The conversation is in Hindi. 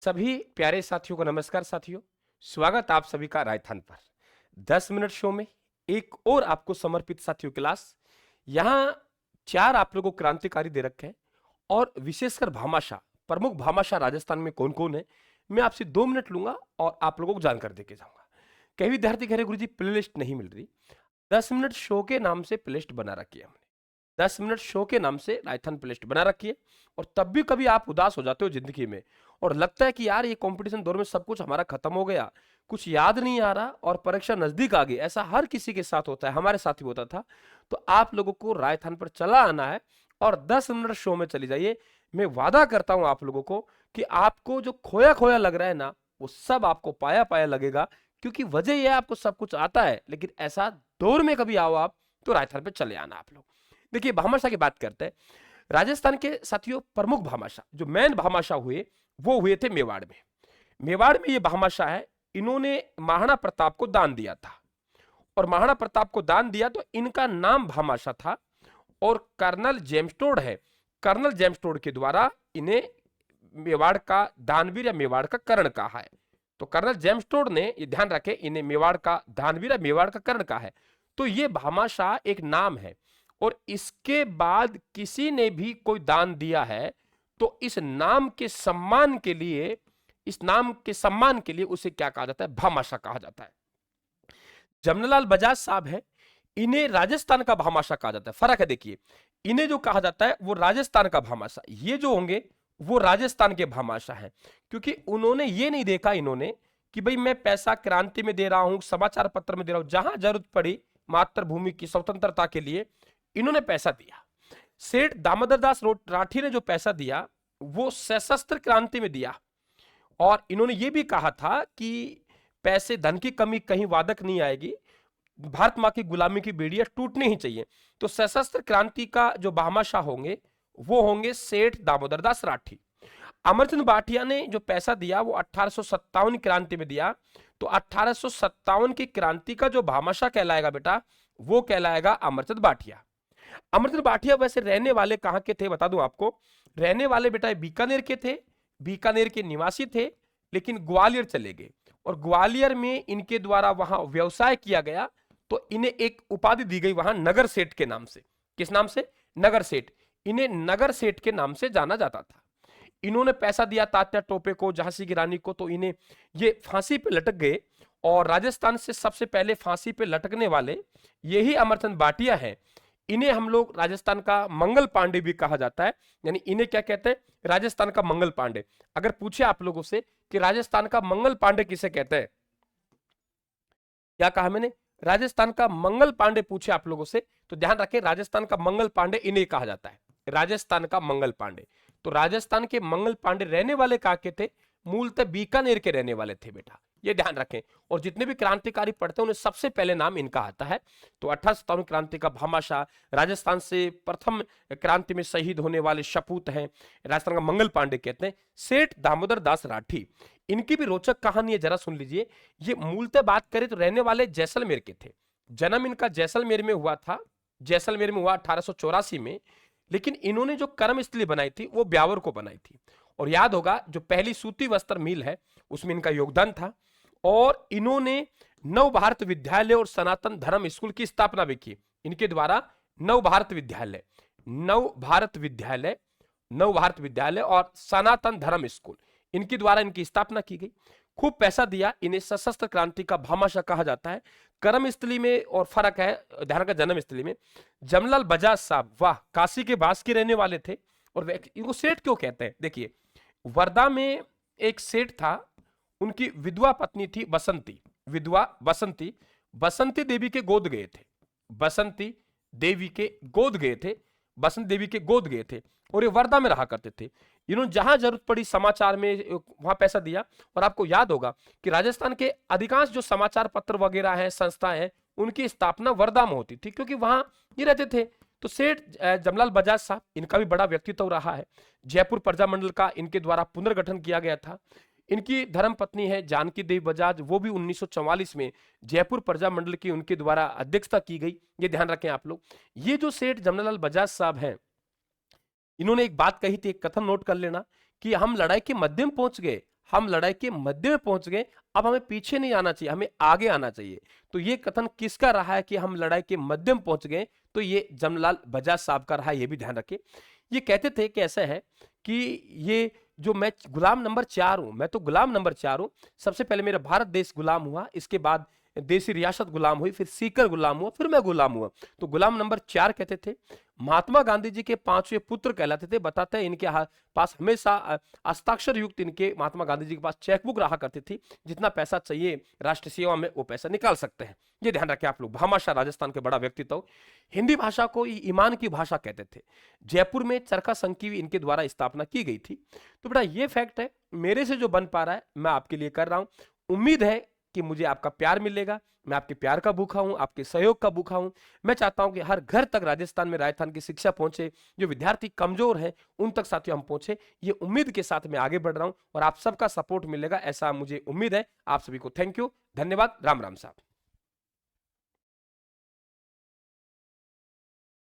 सभी प्यारे साथियों को नमस्कार साथियों। स्वागत आप सभी का राजस्थान पर 10 मिनट शो में एक और आपको समर्पित साथियों क्लास। यहाँ 4 आप लोगों को क्रांतिकारी दे रखे हैं और विशेषकर भामाशाह, प्रमुख भामाशाह राजस्थान में कौन कौन है, मैं आपसे 2 मिनट लूंगा और आप लोगों को जानकारी देके जाऊंगा। कई विद्यार्थी कह रहे गुरुजी प्लेलिस्ट नहीं मिल रही। 10 मिनट शो के नाम से प्लेलिस्ट बना रखी है हमने। 10 मिनट शो के नाम से राजस्थान प्लेलिस्ट बना रखी है। और तब भी कभी आप उदास हो जाते हो जिंदगी में और लगता है कि यार ये कंपटीशन दौर में सब कुछ हमारा खत्म हो गया, कुछ याद नहीं आ रहा और परीक्षा नजदीक आ गई। ऐसा हर किसी के साथ होता है, हमारे साथ भी होता था। तो आप लोगों को राजस्थान पर चला आना है और 10 मिनट शो में चली जाइए। मैं वादा करता हूं आप लोगों को कि आपको जो खोया खोया लग रहा है ना, वो सब आपको पाया पाया लगेगा। क्योंकि वजह यह आपको सब कुछ आता है, लेकिन ऐसा दौर में कभी आओ आप तो राजस्थान पे चले आना आप लोग। देखिए भामाशाह की बात करते हैं। राजस्थान के साथियों प्रमुख भामाशाह जो मेन भामाशाह हुए वो हुए थे मेवाड़ में। मेवाड़ में ये भामाशाह है, इन्होंने महाराणा प्रताप को दान दिया था और महाराणा प्रताप को दान दिया तो इनका नाम भामाशाह था। और कर्नल जेम्स टोड है, कर्नल जेम्स टोड के द्वारा इन्हें मेवाड़ का दानवीर या मेवाड़ का कर्ण कहा है। तो कर्नल जेम्स टोड ने, ये ध्यान रखें, इन्हें मेवाड़ का दानवीर या मेवाड़ का कर्ण कहा है। तो ये भामाशाह एक नाम है और इसके बाद किसी ने भी कोई दान दिया है तो इस नाम के सम्मान के लिए, इस नाम के सम्मान के लिए उसे क्या कहा जाता है? भामाशाह कहा जाता है। जमनालाल बजाज साहब है, इन्हें राजस्थान का भामाशाह कहा जाता है। फर्क है देखिए, इन्हें जो कहा जाता है वो राजस्थान का भामाशाह, ये जो होंगे वो राजस्थान के भामाशाह हैं। क्योंकि उन्होंने ये नहीं देखा इन्होंने कि भाई मैं पैसा क्रांति में दे रहा हूं, समाचार पत्र में दे रहा हूं, जहां जरूरत पड़ी मातृभूमि की स्वतंत्रता के लिए इन्होंने पैसा दिया। सेठ दामोदर दास राठी ने जो पैसा दिया वो सशस्त्र क्रांति में दिया और इन्होंने ये भी कहा था कि पैसे धन की कमी कहीं वादक नहीं आएगी, भारत मां की गुलामी की बेड़ियां टूटनी ही चाहिए। तो सशस्त्र क्रांति का जो भामाशाह होंगे वो होंगे सेठ दामोदर दास राठी। अमरचंद भाटिया ने जो पैसा दिया वो 1857 क्रांति में दिया। तो 1857 की क्रांति का जो भामाशाह कहलाएगा बेटा वो कहलाएगा अमरचंद भाटिया। अमरचंद भाटिया वैसे रहने वाले कहां के थे बता दूं आपको, रहने वाले बेटा बीकानेर के थे, बीकानेर के निवासी थे, लेकिन ग्वालियर चले गए और ग्वालियर में इनके द्वारा वहां व्यवसाय किया गया तो इन्हें एक उपाधि दी गई वहां नगर सेठ के नाम से। किस नाम से? नगर सेठ। इन्हें नगर सेठ के नाम से जाना जाता था। इन्होंने पैसा दिया तात्या टोपे को, झांसी की रानी को, तो इन्हें ये फांसी पे लटक गए। और राजस्थान से सबसे पहले फांसी पे लटकने वाले यही अमरचंद भाटिया है। इन्हें हम लोग राजस्थान का मंगल पांडे भी कहा जाता है। यानी इन्हें क्या कहते हैं? राजस्थान का मंगल पांडे। अगर पूछे आप लोगों से कि राजस्थान का मंगल पांडे किसे कहते हैं, क्या कहा मैंने? राजस्थान का मंगल पांडे पूछे आप लोगों से तो ध्यान रखें, राजस्थान का मंगल पांडे इन्हें कहा जाता है, राजस्थान का मंगल पांडे। तो राजस्थान के मंगल पांडे रहने वाले कहां के थे? मूलतः बीकानेर के रहने वाले थे बेटा, ये ध्यान रखें। और जितने भी क्रांतिकारी पढ़ते हैं उन्हें सबसे पहले नाम इनका आता है। तो 1857 क्रांति का भामाशाह, राजस्थान से प्रथम क्रांति में शहीद होने वाले शपूत हैं, राजस्थान का मंगल पांडे कहते हैं। सेठ दामोदर दास राठी, इनकी भी रोचक कहानी है, जरा सुन लीजिए। ये मूलतः बात करें तो रहने वाले जैसलमेर के थे, जन्म इनका जैसलमेर में हुआ था, जैसलमेर में हुआ 1884 में। लेकिन इन्होंने जो कर्मस्थली बनाई थी वो ब्यावर को बनाई थी। और याद होगा जो पहली सूती वस्त्र मिल है उसमें इनका योगदान था। और इन्होंने नव भारत विद्यालय और सनातन धर्म स्कूल की स्थापना भी की। इनके द्वारा नव भारत विद्यालय, नव भारत विद्यालय, नव भारत विद्यालय और सनातन धर्म स्कूल, इनके द्वारा इनकी स्थापना की गई। खूब पैसा दिया, इन्हें सशस्त्र क्रांति का भामाशाह कहा जाता है। कर्मस्थली में और फर्क है, ध्यान का जन्मस्थली में। जमनालाल बजाज साहब, वाह, काशी के बास के रहने वाले थे। और इनको सेठ क्यों कहते हैं? देखिए, वर्धा में एक सेठ था, उनकी विधवा पत्नी थी बसंती, विधवा बसंती, बसंती देवी के गोद गए थे, बसंती देवी के गोद गए थे, बसंत देवी के गोद गए थे और ये वर्धा में रहा करते थे। इन्होंने जहां जरूरत पड़ी समाचार में वहां पैसा दिया। और आपको याद होगा कि राजस्थान के अधिकांश जो समाचार पत्र वगैरह हैं, संस्थाएं हैं, उनकी स्थापना वर्धा में होती थी क्योंकि वहां ये रहते थे। तो सेठ जमनालाल बजाज साहब, इनका भी बड़ा व्यक्तित्व रहा है। जयपुर प्रजामंडल का इनके द्वारा पुनर्गठन किया गया था। इनकी धर्म पत्नी है जानकी देवी बजाज, वो भी 1944 में जयपुर प्रजामंडल की उनके द्वारा अध्यक्षता की गई। ये ध्यान रखें आप लोग। ये जो सेठ जमनालाल बजाज साहब हैं, इन्होंने एक बात कही थी, एक कथन नोट कर लेना कि हम लड़ाई के मध्यम पहुंच गए, हम लड़ाई के मध्य में पहुंच गए, अब हमें पीछे नहीं आना चाहिए, हमें आगे आना चाहिए। तो ये कथन किसका रहा है कि हम लड़ाई के मध्य में पहुंच गए? तो ये जमनालाल बजाज साहब का रहा है, ये भी ध्यान रखें। ये कहते थे कि ऐसा है कि ये जो मैं गुलाम नंबर 4 हूं, मैं तो गुलाम नंबर 4 हूं। सबसे पहले मेरा भारत देश गुलाम हुआ, इसके बाद देसी रियासत गुलाम हुई, फिर सीकर गुलाम हुआ, फिर मैं गुलाम हुआ। तो गुलाम नंबर 4 कहते थे। महात्मा गांधी जी के 5वें पुत्र कहलाते थे। बताते हैं इनके पास हमेशा हस्ताक्षर युक्त इनके महात्मा गांधी जी के पास चेकबुक रहा करती थी, जितना पैसा चाहिए राष्ट्र सेवा में वो पैसा निकाल सकते हैं। ये ध्यान रखें आप लोग। भामाशाह राजस्थान के बड़ा व्यक्तित्व। हिंदी भाषा को ईमान की भाषा कहते थे। जयपुर में चरखा संघ की इनके द्वारा स्थापना की गई थी। तो बेटा ये फैक्ट है, मेरे से जो बन पा रहा है मैं आपके लिए कर रहा हूं। उम्मीद है कि मुझे आपका प्यार मिलेगा। मैं आपके प्यार का भूखा हूं, आपके सहयोग का भूखा हूं। मैं चाहता हूं कि हर घर तक राजस्थान में राजस्थान की शिक्षा पहुंचे, जो विद्यार्थी कमजोर हैं उन तक साथियों हम पहुंचे। ये उम्मीद के साथ मैं आगे बढ़ रहा हूं और आप सबका सपोर्ट मिलेगा, ऐसा मुझे उम्मीद है। आप सभी को थैंक यू, धन्यवाद, राम राम साहब।